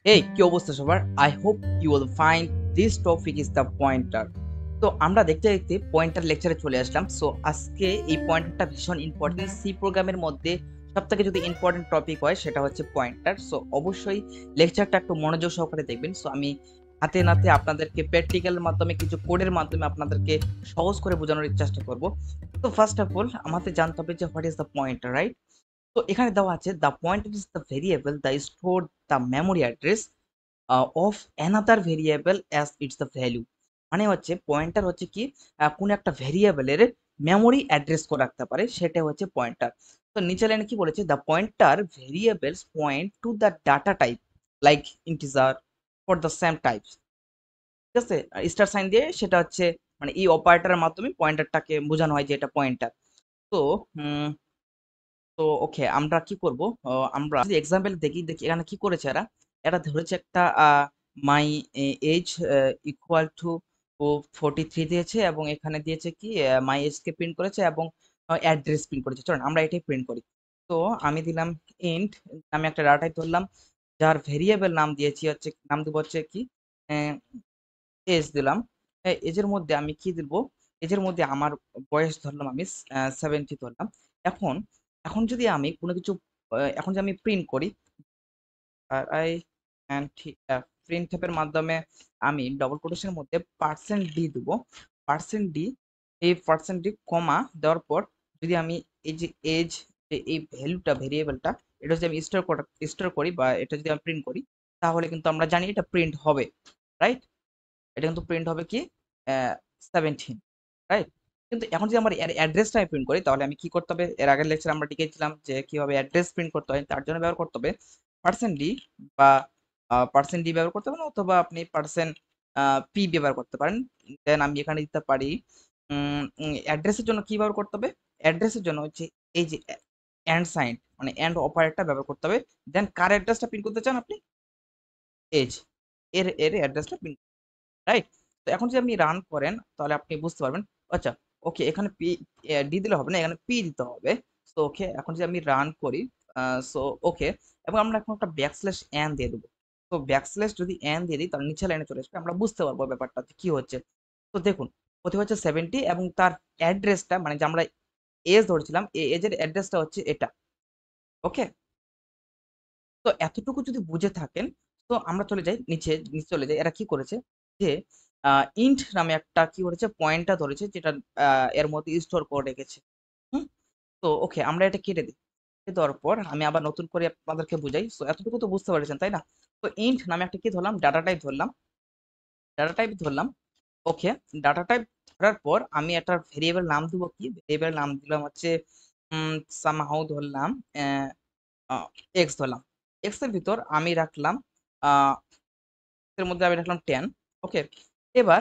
এই কি অবস্থা সবার? I hope you will find this topic is the pointer. তো আমরা দেখতে দেখতে পয়েন্টার লেকচারে চলে আসলাম। সো আজকে এই পয়েন্টারটা ভীষণ ইম্পর্টেন্ট। সি প্রোগ্রামের মধ্যে সবথেকে যদি ইম্পর্টেন্ট টপিক হয় সেটা হচ্ছে পয়েন্টার। সো অবশ্যই লেকচারটা একটু মনোযোগ সহকারে দেখবেন। সো আমি হাতে নাতে আপনাদেরকে প্র্যাকটিক্যালের মাধ্যমে কিছু কোডের মাধ্যমে আপনাদেরকে সহজ করে বোঝানোর চেষ্টা করব। তো ফার্স্ট অফ অল আমাদের জানতে হবে যে what is the pointer, right? তো এখানে দেওয়া আছে the pointer is the variable the store the memory address of another variable as it's the value. মানে হচ্ছে পয়েন্টার হচ্ছে কি কোন একটা ভেরিয়েবলের মেমোরি অ্যাড্রেস করে রাখতে পারে, সেটা হচ্ছে পয়েন্টার। তো নিচে লাইনে কি বলেছে, the pointer variables point to the data type like integer for the same type. ঠিক আছে, স্টার সাইন দিয়ে সেটা হচ্ছে মানে এই অপারেটরের মাধ্যমে পয়েন্টারটাকে বোঝানো হয় যে এটা পয়েন্টার। তো উম, তো ওকে আমরা কি করব, আমরা যদি এক্সাম্পল দেখি দেখি এখানে কি করেছে এরা। এরা ধরেছে একটা মাই এজ ইকুয়াল টু 43 দিয়েছে এবং এখানে দিয়েছে কি মাই এজ কে প্রিন্ট করেছে এবং অ্যাড্রেস প্রিন্ট করেছে। চলুন আমরা এটাই প্রিন্ট করি। তো আমি দিলাম ইন্ট, আমি একটা ডাটা টাইপ ধরলাম যার ভেরিয়েবল নাম দিয়েছি হচ্ছে, নাম দেবো হচ্ছে কি এজ দিলাম। এজের মধ্যে আমি কি দিব, এজের মধ্যে আমার বয়স ধরলাম আমি 70 ধরলাম। এখন এখন যদি আমি কোনো কিছু এখন যদি আমি প্রিন্ট করি আর আই অ্যান্ড প্রিন্ট এর মাধ্যমে আমি ডবল কোটেশনের মধ্যে পার্সেন্ট ডি দেবো। পার্সেন্ট ডি, এই পার্সেন্ট ডি কমা দেওয়ার পর যদি আমি এই যে এজ, এই ভ্যালুটা ভেরিয়েবলটা এটা যদি আমি স্টোর করি বা এটা যদি আমি প্রিন্ট করি, তাহলে কিন্তু আমরা জানি এটা প্রিন্ট হবে, রাইট? এটা কিন্তু প্রিন্ট হবে কি 17, রাইট? কিন্তু এখন যদি আমার এর অ্যাড্রেসটা আমি প্রিন্ট করি তাহলে আমি কি করতে হবে, এর আগের লেকচারে আমরা শিখেছিলাম যে কিভাবে অ্যাড্রেস প্রিন্ট করতে হয়। তার জন্য ব্যবহার করতে হবে পার্সেন্ট ডি বা পার্সেন্ট ডি ব্যবহার করতে পারেন, অথবা আপনি পার্সেন্ট পি ব্যবহার করতে পারেন। দেন আমি এখানে দিতে পারি অ্যাড্রেসের জন্য কি ব্যবহার করতে হবে, অ্যাড্রেসের জন্য হচ্ছে এই যে অ্যান্ড সাইন মানে অ্যান্ড অপারেটরটা ব্যবহার করতে হবে। দেন কার অ্যাড্রেসটা প্রিন্ট করতে চান আপনি, এজ, এর এর অ্যাড্রেসটা প্রিন্ট, রাইট? তো এখন যদি আপনি রান করেন তাহলে আপনি বুঝতে পারবেন। আচ্ছা, ওকে, এখানে পি ডি দিলে হবে না, এখানে পি দিতে হবে। সো ওকে, এখন যদি আমি রান করি, সো ওকে, এবং আমরা এখন একটা ব্যাকস্ল্যাশ এন দিয়ে দেবো। তো ব্যাকস্ল্যাশ যদি এন দিয়ে দিই তাহলে নিচে লাইনে চলে আসবে, আমরা বুঝতে পারবো ব্যাপারটা কি হচ্ছে। তো দেখুন, প্রথমে হচ্ছে 70 এবং তার অ্যাড্রেসটা মানে যে আমরা এজ ধরেছিলাম এই এজের অ্যাড্রেসটা হচ্ছে এটা। ওকে, তো এতটুকু যদি বুঝে থাকেন, তো আমরা চলে যাই নিচে, নিচে চলে যাই। এরা কি করেছে যে ইন্ট নামে একটা কি করেছে পয়েন্টটা ধরেছে যেটা এর মধ্যে স্টোর করে রেখেছে। হুম, তো ওকে আমরা এটা কেটে দিই। কেটে দেওয়ার পর আমি আবার নতুন করে আপনাদেরকে বুঝাই। সো এতটুকু তো বুঝতে পেরেছেন তাই না? তো ইন্ট নামে একটা কি ধরলাম, ডাটা টাইপ ধরলাম, ডাটা টাইপ ধরলাম। ওকে, ডাটা টাইপ ধরার পর আমি একটা ভেরিয়েবল নাম দিব, কি ভেরিয়েবল নাম দিলাম হচ্ছে সামহাউ ধরলাম এক্স ধরলাম। এক্স এর ভিতর আমি রাখলাম এর মধ্যে আমি রাখলাম 10। ওকে, এবার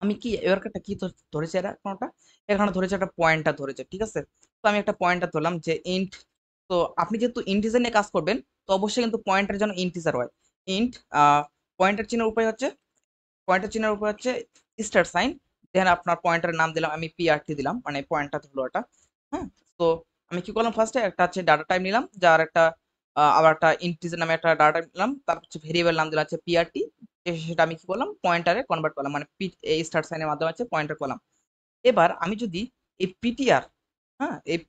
আমি কি এবার একটা কি ধরেছে এরা কোনটা, এখানে ধরেছে একটা পয়েন্টার ধরেছে, ঠিক আছে? তো আমি একটা পয়েন্টার ধরলাম যে ইন্ট। তো আপনি যেহেতু ইন্টিজার নিয়ে কাজ করবেন তো অবশ্যই কিন্তু পয়েন্টার যেন ইন্টিজার হয়। ইন্ট পয়েন্টার চিহ্নের উপায় হচ্ছে, পয়েন্টার চিহ্নের উপর হচ্ছে স্টার সাইন। দেন আপনার পয়েন্টারের নাম দিলাম আমি পিআরটি দিলাম, মানে পয়েন্টার হলো এটা। হ্যাঁ, তো আমি কি করলাম, ফার্স্টে একটা হচ্ছে ডাটা টাইপ নিলাম যার একটা আবার একটা ইন্টিজার নামে একটা ডাটা টাইপ নিলাম, তারপর হচ্ছে ভেরিয়েবল নাম দিলাম হচ্ছে পিআরটি। সেটা আমি কি করলাম পয়েন্টারে কনভার্ট করলাম, মানে পি এই স্টার সাইনের মাধ্যমে হচ্ছে পয়েন্টার করলাম। এবার আমি যদি এই পিটিআর, হ্যাঁ এই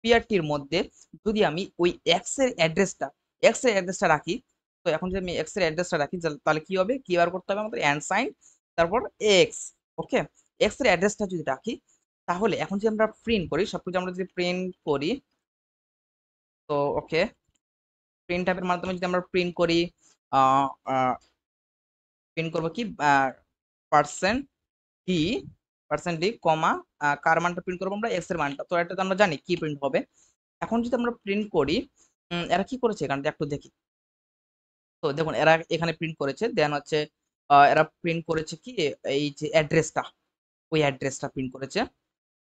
পিআরটির মধ্যে যদি আমি ওই এক্স এর অ্যাড্রেসটা রাখি, তো এখন যদি আমি এক্স এর অ্যাড্রেসটা রাখি তাহলে কি হবে, কি বার করতে হবে আমাদের অ্যান্ড সাইন তারপর এক্স। ওকে, এক্স এর অ্যাড্রেসটা যদি রাখি তাহলে এখন যদি আমরা প্রিন্ট করি, সবকিছু আমরা যদি প্রিন্ট করি, তো ওকে প্রিন্ট ট্যাবের মাধ্যমে যদি আমরা প্রিন্ট করি, প্রিন্ট করবো কি পার্সেন্ট ডি, পার্সেন্ট ডি কমা কার মানটা প্রিন্ট করবো আমরা, এক্স এর মানটা। তো এটা তো আমরা জানি কি প্রিন্ট হবে। এখন যদি আমরা প্রিন্ট করি, এরা কি করেছে এখানটা একটু দেখি। তো দেখুন এরা এখানে প্রিন্ট করেছে, দেন হচ্ছে এরা প্রিন্ট করেছে কি এই যে অ্যাড্রেসটা, ওই অ্যাড্রেসটা প্রিন্ট করেছে।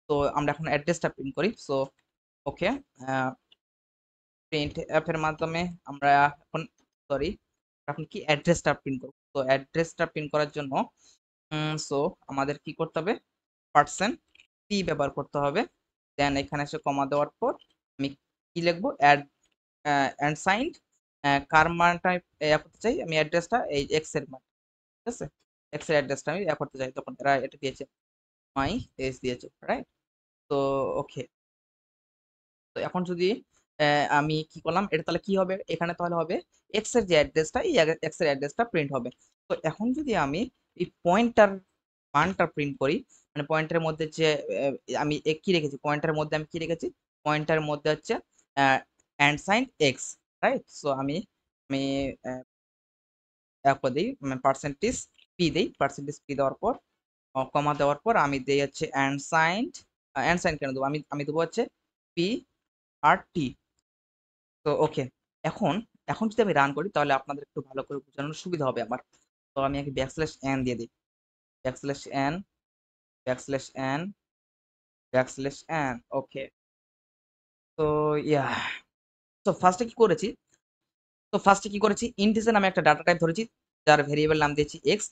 তো আমরা এখন অ্যাড্রেসটা প্রিন্ট করি। সো ওকে, প্রিন্ট এফ এর মাধ্যমে আমরা এখন সরি এখন কি অ্যাড্রেসটা প্রিন্ট করব। তো অ্যাড্রেসটা প্রিন্ট করার জন্য সো আমাদের কি করতে হবে, পার্সেন্ট পি ব্যবহার করতে হবে। দেন এখানে এসে কমা দেওয়ার পর আমি কি লিখবো, অ্যান্ড সাইন কার মানটা করতে চাই, আমি অ্যাড্রেসটা এই এক্স এর মান, ঠিক আছে, এক্স এর অ্যাড্রেসটা আমি করতে চাই, তখন এরা এটা দিয়েছে মাই এজ দিয়েছে, রাইট। তো ওকে, তো এখন যদি আমি কি করলাম, এটা তাহলে কি হবে, এখানে তাহলে হবে এক্স এর যে অ্যাড্রেসটা, এই এক্স এর অ্যাড্রেসটা প্রিন্ট হবে। তো এখন যদি আমি এই পয়েন্টার মানটা প্রিন্ট করি, মানে পয়েন্টারের মধ্যে যে আমি কি রেখেছি, পয়েন্টারের মধ্যে আমি কি রেখেছি, পয়েন্টারের মধ্যে হচ্ছে and sign X, right. So আমি আমি দিই পার্সেন্টেজ পি দিই, পার্সেন্টেজ পি দেওয়ার পর কমা দেওয়ার পর আমি দিই হচ্ছে অ্যান্ড সাইন কেন দেবো, আমি দেবো হচ্ছে পি আর টি। তো ওকে, এখন এখন যদি আমি রান করি তাহলে আপনাদের একটু ভালো করে বোঝানোর সুবিধা হবে আমার। তো আমি আগে ব্যাকস্ল্যাশ এন দিয়ে দিই, backslash n, backslash n, backslash n, okay. তো ইয়া, তো ফার্স্টে কি করেছি, ইন্টিজার নামে একটা ডাটা টাইপ ধরেছি, যার ভেরিয়েবল নাম দিয়েছি এক্স,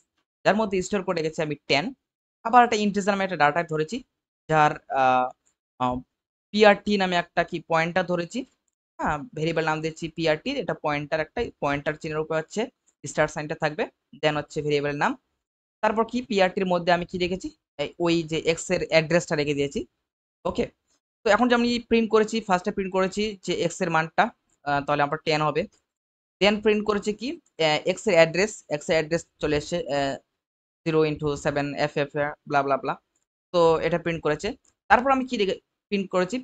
যার মধ্যে স্টোর করে রেখেছি আমি 10। আবার একটা ইন্টিজার নামে একটা ডাটা টাইপ ধরেছি, যার পিআরটি নামে একটা কি পয়েন্টার ধরেছি, হ্যাঁ, ভেরিয়েবল নাম দিয়েছি পিআরটি, এটা পয়েন্টার, একটা পয়েন্টার চিহ্নের উপর হচ্ছে স্টার সাইনটা থাকবে, দেন হচ্ছে ভেরিয়েবলের নাম। তারপর কি পিআরটির মধ্যে আমি কি রেখেছি, ওই যে এক্স এর অ্যাড্রেসটা রেখে দিয়েছি, ওকে। তো এখন যে আমি প্রিন্ট করেছি, ফার্স্টে প্রিন্ট করেছি যে এক্স এর মানটা, তাহলে আমার 10 হবে। দেন প্রিন্ট করেছে কি এক্স এর অ্যাড্রেস চলে এসেছে 0x7 FF ব্লা ব্লা ব্লা। তো এটা প্রিন্ট করেছে। তারপর আমি কি প্রিন্ট করেছি,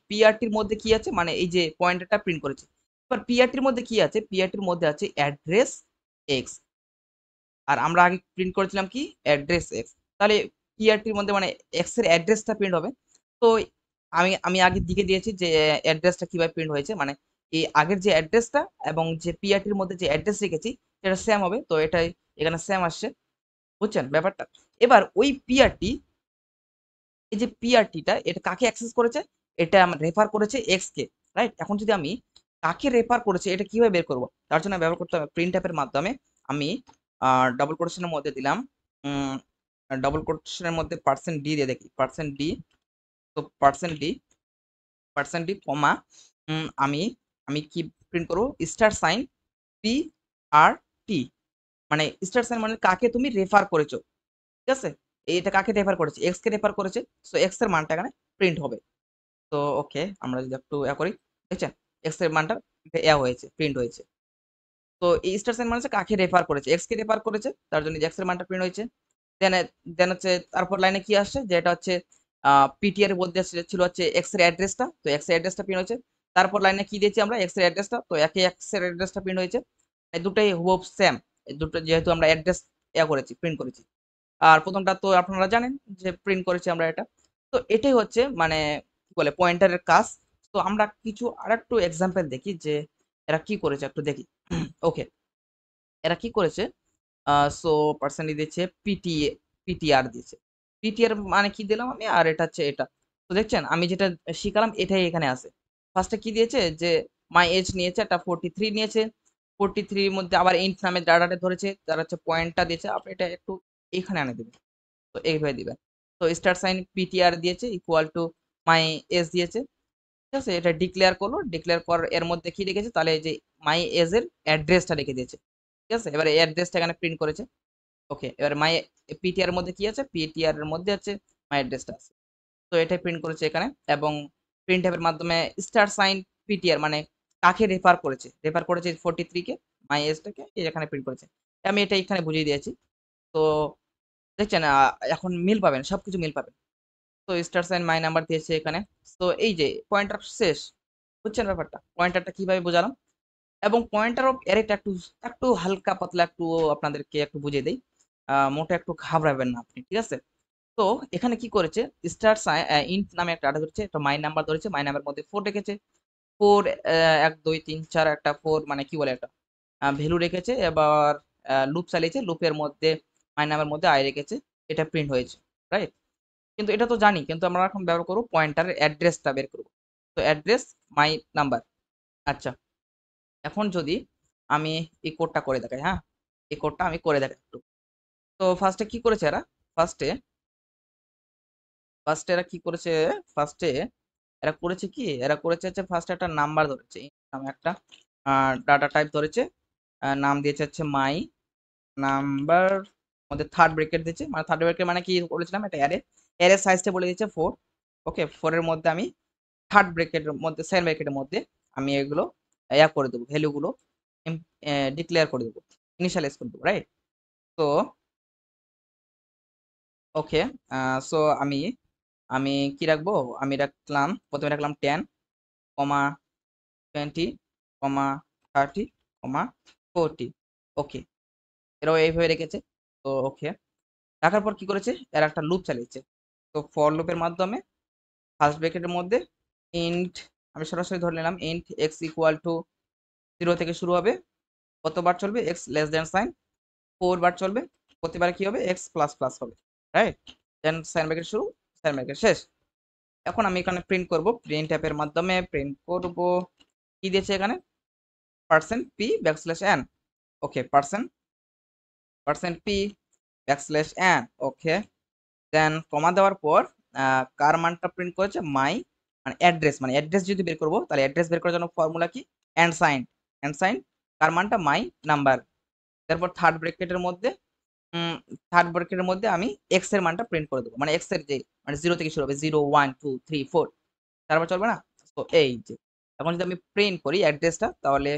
পিআরটির মধ্যে কি আছে, মানে এই যে পয়েন্টারটা প্রিন্ট করেছি। এবার পিআরটির মধ্যে কি আছে, পিআরটির মধ্যে আছে অ্যাড্রেস এক্স, আর আমরা আগে প্রিন্ট করেছিলাম কি অ্যাড্রেস এক্স, তাহলে পিআরটির মধ্যে মানে এক্স এর অ্যাড্রেসটা প্রিন্ট হবে। তো আমি আগের দিকে দিয়েছি যে অ্যাড্রেসটা কিভাবে প্রিন্ট হয়েছে, মানে এই আগের যে অ্যাড্রেসটা এবং যে পিআরটির মধ্যে যে অ্যাড্রেস রেখেছি সেটা সেম হবে, তো এটাই এখানে সেম আসছে, বুঝছেন ব্যাপারটা। এবার ওই পিআরটি, এই যে পিআরটিটা এটা কাকে অ্যাক্সেস করেছে, এটা রেফার করেছে এক্স কে, রাইট। এখন যদি আমি কাকে রেফার করেছে এটা কিভাবে বের করব, তার জন্য ব্যবহার করতে হবে প্রিন্ট অ্যাপের মাধ্যমে। আমি ডবল কোটেশনের মধ্যে দিলাম, ডবল কোটেশনের মধ্যে পার্সেন্ট ডি দিয়ে দেখি, পার্সেন্ট ডি, তো পার্সেন্ট ডি কমা আমি আমি কি প্রিন্ট করবো, স্টার সাইন পি আর টি, মানে স্টার সাইন মানে কাকে তুমি রেফার করেছো, ঠিক আছে, এটা কাকে রেফার করেছে, এক্স কে রেফার করেছে, সো এক্স এর মানটা এখানে প্রিন্ট হবে। তো ওকে, আমরা যদি একটু করি, দেখছেন এক্স এর মানটা হয়েছে, প্রিন্ট হয়েছে। তো এই স্টার সাইন মানে হচ্ছে কাকে রেফার করেছে, এক্স কে রেফার করেছে, তার জন্য এক্স এর মানটা প্রিন্ট হয়েছে। দেন দেন হচ্ছে তারপর লাইনে কি আসছে, যে এটা হচ্ছে পিটি এর মধ্যে ছিল হচ্ছে এক্স এর অ্যাড্রেসটা, তো এক্স এর অ্যাড্রেসটা প্রিন্ট হয়েছে। তারপর লাইনে কি দিয়েছি আমরা, এক্স এর অ্যাড্রেসটা, তো একই এক্স এর অ্যাড্রেসটা প্রিন্ট হয়েছে। এই দুটোই হুবহু সেম, এই দুটো যেহেতু আমরা অ্যাড্রেস করেছি, প্রিন্ট করেছি। আর প্রথমটা তো আপনারা জানেন যে প্রিন্ট করেছি আমরা এটা। তো এটাই হচ্ছে মানে কি বলে পয়েন্টারের কাজ। তো আমরা কিছু আরেকটু এক্সাম্পল দেখি যে এরা কি করেছে, একটু দেখি। ওকে, এরা কি করেছে, সো পার্সেন্টেজ দিয়েছে পিটিআর দিয়েছে, পিটিআর মানে কি দিলাম আমি, আর এটা হচ্ছে এটা। তো দেখছেন আমি যেটা শিখালাম এটাই এখানে আছে। ফার্স্টে কি দিয়েছে, যে মাই এজ নিয়েছে একটা 43 নিয়েছে, 43 মধ্যে আবার ইন্ট নামে ডাটাটা ধরেছে, তার হচ্ছে পয়েন্টটা দিয়েছে, আপনি এটা একটু এখানে আনে দেবেন, তো এইভাবে দিবেন। তো স্টার সাইন পিটিআর দিয়েছে ইকুয়াল টু মাই এজ দিয়েছে, ঠিক আছে, এটা ডিক্লেয়ার করলো, ডিক্লেয়ার করার এর মধ্যে কি রেখেছে, তাহলে এই যে মাই এজ এর অ্যাড্রেসটা রেখে দিয়েছে, ঠিক আছে। এবার এই অ্যাড্রেসটা এখানে প্রিন্ট করেছে, ওকে। এবার মাই পিটিআর এর মধ্যে কি আছে, পিটিআর এর মধ্যে আছে মাই অ্যাড্রেসটা আছে, তো এটাই প্রিন্ট করেছে এখানে। এবং প্রিন্ট এর মাধ্যমে স্টার সাইন পিটিআর মানে কাকে রেফার করেছে 43 কে, মাই এজটাকে এখানে প্রিন্ট করেছে। আমি এটা এখানে বুঝিয়ে দিয়েছি। তো দেখছেন এখন মিল পাবেন, সবকিছু মিল পাবেন। তো স্টার সাইন মাই নাম্বার দিয়েছে এখানে। তো এই যে পয়েন্টার শেষ, বুঝছেন ব্যাপারটা, পয়েন্টারটা কিভাবে বোঝালাম। এবং পয়েন্টার অফ অ্যারেটা একটু একটু হালকা পাতলা একটু আপনাদেরকে একটু বুঝিয়ে দেই, মোটে একটু ঘাবড়াবেন না আপনি, ঠিক আছে। তো এখানে কি করেছে, স্টার ইন্ট নামে একটা ডাটা ধরেছে, একটা মাই নাম্বার ধরেছে, মাই নাম্বার মধ্যে 4 রেখেছে, 4 1 2 3 4 একটা 4 মানে কি বলে একটা ভ্যালু রেখেছে। এবার লুপ চালিয়েছে, লুপের মধ্যে মাই নাম্বার মধ্যে আই রেখেছে, এটা প্রিন্ট হয়েছে, রাইট। কিন্তু এটা তো জানি, কিন্তু আমরা এখন ব্যবহার করবো পয়েন্টারের অ্যাড্রেসটা বের করবো। তো অ্যাড্রেস মাই নাম্বার, আচ্ছা। এখন যদি আমি এই কোডটা করে দেখাই, হ্যাঁ, এই কোডটা আমি করে দেখাই একটু। তো ফার্স্টে কি করেছে এরা, ফার্স্টে ফার্স্টে এরা কি করেছে, ফার্স্টে এরা করেছে কি, এরা করেছে হচ্ছে ফার্স্টে একটা নাম্বার ধরেছে, int নামে একটা ডাটা টাইপ ধরেছে, নাম দিয়েছে হচ্ছে মাই নাম্বার, মধ্যে থার্ড ব্রেকেট দিয়েছে, মানে থার্ড ব্রেকেট মানে কি বলেছিলাম, এটা অ্যারে, অ্যারে সাইজটা বলে দিয়েছে 4। ওকে, 4 এর মধ্যে আমি থার্ড ব্রেকেটের মধ্যে, সেকেন্ড ব্রেকেটের মধ্যে আমি এগুলো করে দেবো, ভ্যালুগুলো ডিক্লেয়ার করে দেবো, ইনিশিয়ালাইজ করে দেবো, রাইট? তো ওকে, সো আমি আমি কি রাখবো, আমি রাখলাম, প্রথমে রাখলাম 10, 20, 30, 40। ওকে, এরাও এইভাবে রেখেছে। তো ওকে, রাখার পর কি করেছে, এর একটা লুপ চালিয়েছে। তো ফর লুপের মাধ্যমে ফার্স্ট ব্র্যাকেটের মধ্যে ইন্ট, আমি সরাসরি ধরে নিলাম ইন্ট এক্স ইকুয়াল টু 0 থেকে শুরু হবে, কতবার চলবে, এক্স লেস দেন সাইন 4 বার চলবে, প্রতিবারে কি হবে, এক্স প্লাস প্লাস হবে, রাইট? দেন সাইন ব্র্যাকেট শুরু, সাইন ব্র্যাকেট শেষ। এখন আমি এখানে প্রিন্ট করব, প্রিন্ট অ্যাপের মাধ্যমে প্রিন্ট করব, কি দিয়েছে এখানে, পার্সেন্ট পি ব্যাকস্ল্যাশ এন। ওকে, পার্সেন্ট পি ব্যাকস্ল্যাশ এন। ওকে, দেন কমা দেওয়ার পর কার মানটা প্রিন্ট করেছে, মাই, মানে অ্যাড্রেস, মানে অ্যাড্রেস যদি বের করবো তাহলে অ্যাড্রেস বের করার জন্য ফর্মুলা কি, অ্যান্ড সাইন, কার মানটা মাই নাম্বার। তারপর থার্ড ব্র্যাকেটের মধ্যে আমি এক্স এর মানটা প্রিন্ট করে দেবো, মানে এক্স এর যে, মানে 0 থেকে শুরু হবে, 0 1 2 3 4, তারপর চলবে না? তো এই যে, এখন যদি আমি প্রিন্ট করি অ্যাড্রেসটা, তাহলে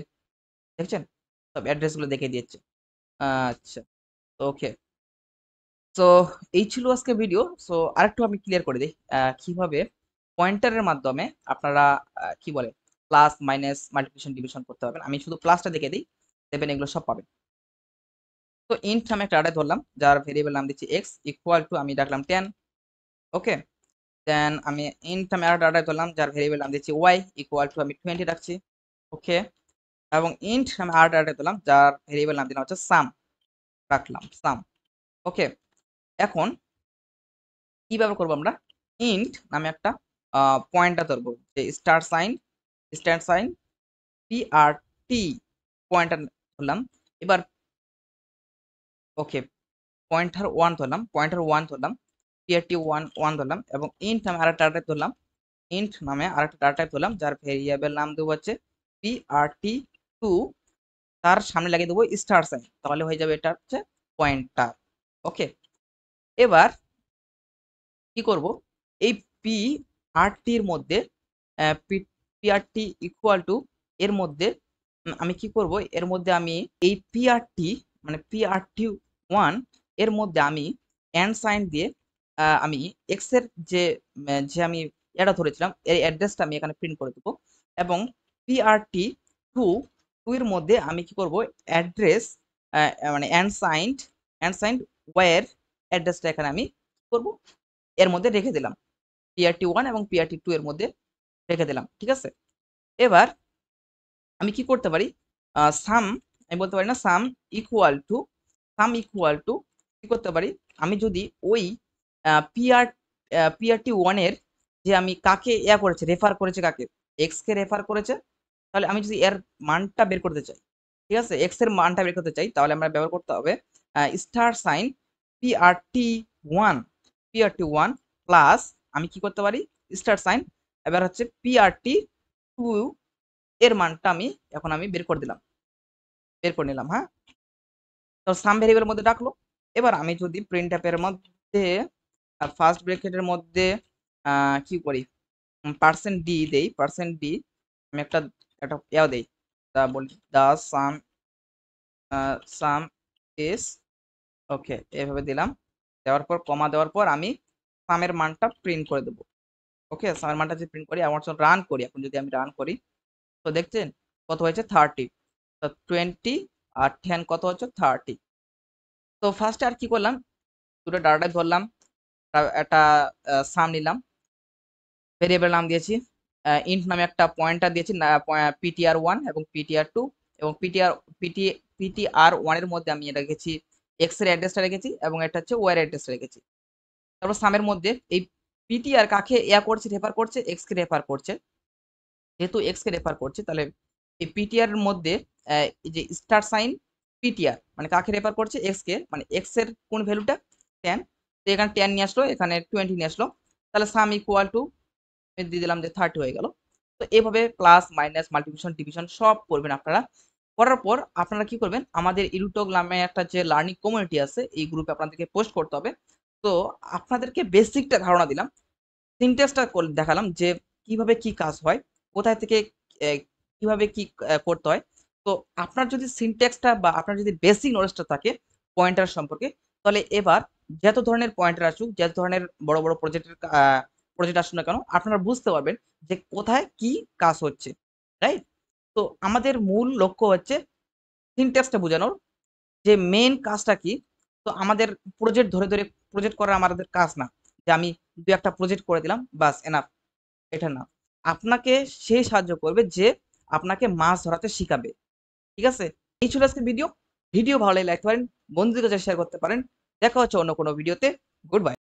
দেখছেন সব অ্যাড্রেস গুলো দেখে দিয়েছে। আচ্ছা, ওকে, তো এই ছিল আজকে ভিডিও। সো আরেকটু আমি ক্লিয়ার করে দিই কিভাবে পয়েন্টারের মাধ্যমে আপনারা কি বলে প্লাস মাইনাস মাল্টিপ্লিকেশন ডিভিশন করতে পারবেন। আমি শুধু প্লাসটা দেখে দিই, দেবেন এগুলো সব পাবেন। তো ইন্ট নামে একটা অ্যারে ধরলাম, যার ভেরিয়েবল নাম দিচ্ছি এক্স ইকুয়াল টু, আমি রাখলাম 10। ওকে, দেন আমি ইন্ট নামে আরেকটা অ্যারে ধরলাম, যার ভেরিয়েবল নাম দিচ্ছি ওয়াই ইকুয়াল টু, আমি 20 রাখছি। ওকে, এবং ইন্ট নামে আরেকটা অ্যারে ধরলাম, যার ভেরিয়েবল নাম দিলাম হচ্ছে সাম, রাখলাম সাম। ওকে, এখন কি ব্যবহার করবো আমরা, ইন্ট নামে একটা পয়েন্টার ধরবো, যে স্টার সাইন পি আর টি পয়েন্টার ধরলাম। এবার ওকে, পয়েন্টার ওয়ান ধরলাম, পিআরটি ওয়ান ওয়ান ধরলাম, এবং ইন্ট নামে আরেকটা ডাটা টাইপ ধরলাম, যার ভেরিয়েবল নাম দেবো হচ্ছে পিআরটি 2, তার সামনে লাগিয়ে দেবো স্টার সাইন, তাহলে হয়ে যাবে এটা হচ্ছে পয়েন্টার। ওকে, এবার কি করব, এই পি আর টির মধ্যে P R T equal to, এর মধ্যে আমি কি করব, এর মধ্যে আমি এই পি আর টি, মানে prt1 এর মধ্যে আমি এন্ড সাইন দিয়ে আমি এক্স এর যে যে আমি এটা ধরেছিলাম, এই অ্যাড্রেসটা আমি এখানে প্রিন্ট করে দেবো, এবং prt2 এর মধ্যে আমি কি করব, অ্যাড্রেস মানে এন্ড সাইন্ড ওয়াই এর অ্যাড্রেসটা এখানে আমি কি করব, এর মধ্যে রেখে দিলাম, পিআরটি 1 এবং পিআরটি 2 এর মধ্যে রেখে দিলাম, ঠিক আছে? এবার আমি কি করতে পারি, সাম, আমি বলতে পারি না সাম ইকুয়াল টু কি করতে পারি, আমি যদি ওই পিআর পিআরটি 1 এর, যে আমি কাকে করেছে, রেফার করেছে কাকে, এক্স কে রেফার করেছে, তাহলে আমি যদি এর মানটা বের করতে চাই, ঠিক আছে, এক্স এর মানটা বের করতে চাই, তাহলে আমরা ব্যবহার করতে হবে star sign PRT one PRT 1 plus, আমি কি করতে পারি, স্টার সাইন, এবার হচ্ছে পিআরটি 2 এর মানটা আমি বের করে নিলাম, হ্যাঁ? তো সাম ভেরিয়েবলের মধ্যে ডাকলো। এবার আমি যদি প্রিন্ট অ্যাপের মধ্যে ফার্স্ট ব্র্যাকেটের মধ্যে কি করি, পার্সেন্ট ডি দেই, আমি একটা একটা দেই, তা বলি দা সাম ইজ, ওকে, এভাবে দিলাম, দেওয়ার পর কমা দেওয়ার পর আমি সামের মানটা প্রিন্ট করে দেবো। ওকে, সামের মানটা যদি প্রিন্ট করি, আমার রান করি, এখন যদি আমি রান করি, তো দেখছেন কত হয়েছে, 30, তো 20 আর 10 কত হচ্ছে, 30। তো ফার্স্টে আর কি করলাম, দুটো ডাটা টাইপ ধরলাম, একটা সাম নিলাম, ভেরিয়েবল নাম দিয়েছি, ইন্ট নামে একটা পয়েন্টার দিয়েছি, পিটিআর 1 এবং পিটিআর 2, এবং পিটিআর 1 এর মধ্যে আমি রেখেছি এক্স এর অ্যাড্রেসটা রেখেছি, এবং এটা হচ্ছে ওয়াই এর অ্যাড্রেসটা রেখেছি। তারপর সামের মধ্যে এই পিটিআর কাকে করছে, রেফার করছে, এক্স কে রেফার করছে, যেহেতু এক্স কে রেফার করছে, তাহলে এই পিটিআর এর মধ্যে এই যে স্টার সাইন পিটিআর, মানে কাকে রেফার করছে, এক্স কে, মানে এক্স এর কোন ভ্যালুটা, 10, তো এখানে 10 নিয়ে আসলো, এখানে 20 নিয়ে আসলো, তাহলে সাম ইকুয়াল টু দিয়ে দিলাম যে 30 হয়ে গেল। তো এভাবে প্লাস, মাইনাস, মাল্টিপ্লিকেশন, ডিভিশন সব করবেন আপনারা। করার পর আপনারা কি করবেন, আমাদের EduTock নামে একটা যে লার্নিং কমিউনিটি আছে, এই গ্রুপে আপনাদেরকে পোস্ট করতে হবে। তো আপনাদেরকে বেসিকটা ধারণা দিলাম। সিনট্যাক্সটা দেখালাম যে কিভাবে কি কাজ হয়, কোথায় থেকে এ কিভাবে কি করতে হয়। তো আপনার যদি সিনট্যাক্সটা বা আপনার যদি বেসিক নলেজটা থাকে পয়েন্টার সম্পর্কে, তাহলে এবার যত ধরনের পয়েন্টার আসুক, যত ধরনের বড়, বড় প্রজেক্ট আসুক না কেন, আপনারা বুঝতে পারবেন যে কোথায় কি কাজ হচ্ছে। রাইট? তো আমাদের মূল লক্ষ্য হচ্ছে সিনট্যাক্সটা বোঝানোর। যে মেইন কাজটা কি? তো আমাদের প্রজেক্ট ধরে, ধরে প্রজেক্ট করা আমাদের কাজ না। যে আমি ২-১ টা প্রজেক্ট করে দিলাম, বাস এনাফ। এটা না। আপনাকে সে সাহায্য করবে যে আপনাকে মাছ ধরাতে শিখাবে। ঠিক আছে? এই ছিল আজকের ভিডিও। ভিডিও ভালো লাগলে লাইক করতে পারেন, বন্ধুদের কাছে শেয়ার করতে পারেন। দেখা হচ্ছে অন্য কোনো ভিডিওতে। Good bye.